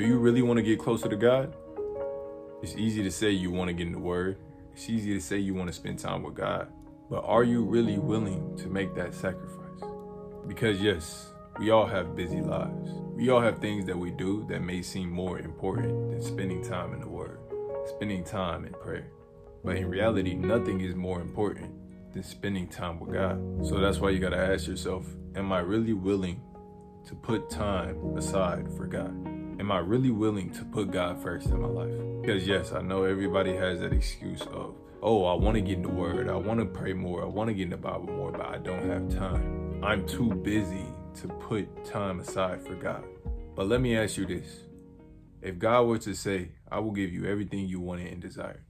Do you really want to get closer to God? It's easy to say you want to get in the Word. It's easy to say you want to spend time with God. But are you really willing to make that sacrifice? Because yes, we all have busy lives. We all have things that we do that may seem more important than spending time in the Word, spending time in prayer. But in reality, nothing is more important than spending time with God. So that's why you gotta ask yourself, am I really willing to put time aside for God? Am I really willing to put God first in my life? Because yes, I know everybody has that excuse of, oh, I want to get in the Word, I want to pray more, I want to get in the Bible more, but I don't have time. I'm too busy to put time aside for God. But let me ask you this. If God were to say, I will give you everything you wanted and desired,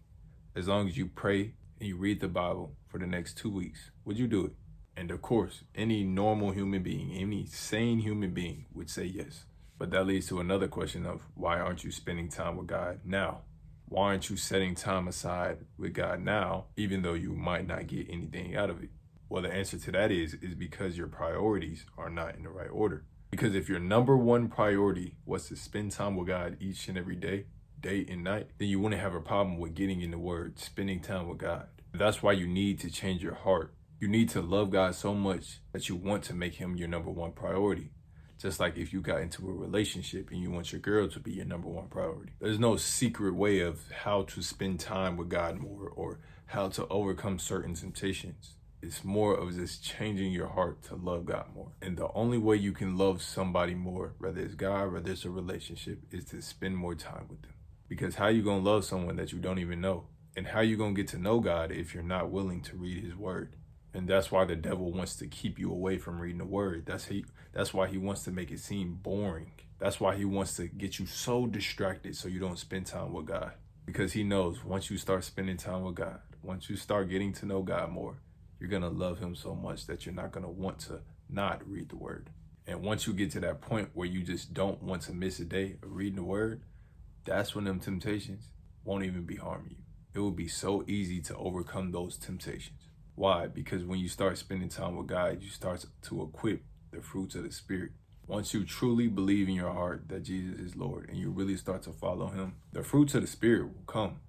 as long as you pray and you read the Bible for the next 2 weeks, would you do it? And of course, any normal human being, any sane human being would say yes. But that leads to another question of, why aren't you spending time with God now? Why aren't you setting time aside with God now, even though you might not get anything out of it? Well, the answer to that is because your priorities are not in the right order. Because if your number one priority was to spend time with God each and every day, day and night, then you wouldn't have a problem with getting in the Word, spending time with God. That's why you need to change your heart. You need to love God so much that you want to make him your number one priority. Just like if you got into a relationship and you want your girl to be your number one priority. There's no secret way of how to spend time with God more or how to overcome certain temptations. It's more of just changing your heart to love God more. And the only way you can love somebody more, whether it's God, whether it's a relationship, is to spend more time with them. Because how you gonna love someone that you don't even know? And how you gonna get to know God if you're not willing to read his word? And that's why the devil wants to keep you away from reading the word. That's why he wants to make it seem boring. That's why he wants to get you so distracted so you don't spend time with God. Because he knows once you start spending time with God, once you start getting to know God more, you're gonna love him so much that you're not gonna want to not read the word. And once you get to that point where you just don't want to miss a day of reading the word, that's when them temptations won't even be harming you. It will be so easy to overcome those temptations. Why? Because when you start spending time with God, you start to equip the fruits of the Spirit. Once you truly believe in your heart that Jesus is Lord and you really start to follow him, the fruits of the Spirit will come.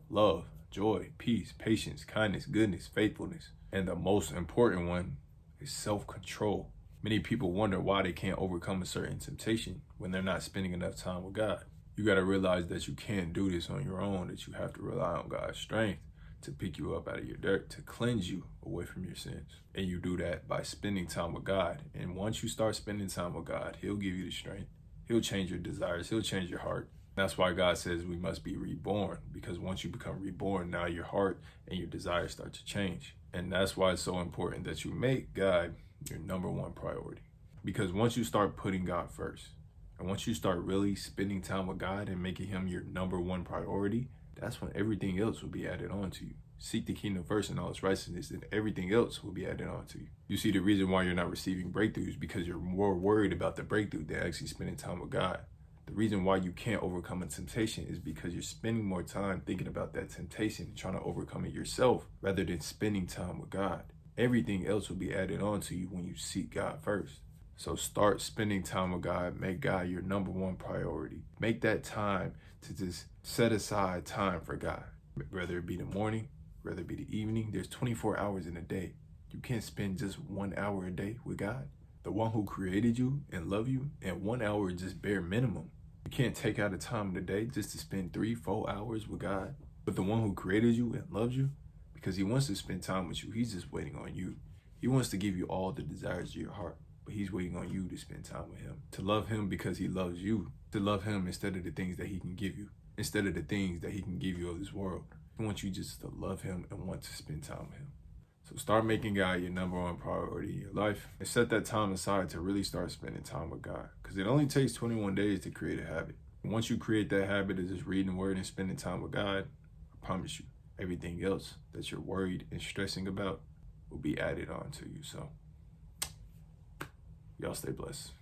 Love, joy, peace, patience, kindness, goodness, faithfulness. And the most important one is self-control. Many people wonder why they can't overcome a certain temptation when they're not spending enough time with God. You got to realize that you can't do this on your own, that you have to rely on God's strength to pick you up out of your dirt, to cleanse you away from your sins. And you do that by spending time with God. And once you start spending time with God, he'll give you the strength. He'll change your desires. He'll change your heart. That's why God says we must be reborn, because once you become reborn, now your heart and your desires start to change. And that's why it's so important that you make God your number one priority. Because once you start putting God first, and once you start really spending time with God and making him your number one priority, that's when everything else will be added on to you. Seek the kingdom first and all its righteousness, and everything else will be added on to you. You see, the reason why you're not receiving breakthroughs because you're more worried about the breakthrough than actually spending time with God. The reason why you can't overcome a temptation is because you're spending more time thinking about that temptation and trying to overcome it yourself rather than spending time with God. Everything else will be added on to you when you seek God first. So start spending time with God. Make God your number one priority. Make that time to just set aside time for God. Whether it be the morning, whether it be the evening, there's 24 hours in a day. You can't spend just 1 hour a day with God. The one who created you and love you, and 1 hour is just bare minimum. You can't take out a time in the day just to spend 3-4 hours with God. But the one who created you and loves you, because he wants to spend time with you, he's just waiting on you. He wants to give you all the desires of your heart. But he's waiting on you to spend time with him, to love him because he loves you, to love him instead of the things that he can give you, instead of the things that he can give you of this world. He wants you just to love him and want to spend time with him. So start making God your number one priority in your life and set that time aside to really start spending time with God, because it only takes 21 days to create a habit. And once you create that habit of just reading the word and spending time with God, I promise you, everything else that you're worried and stressing about will be added on to you. So y'all stay blessed.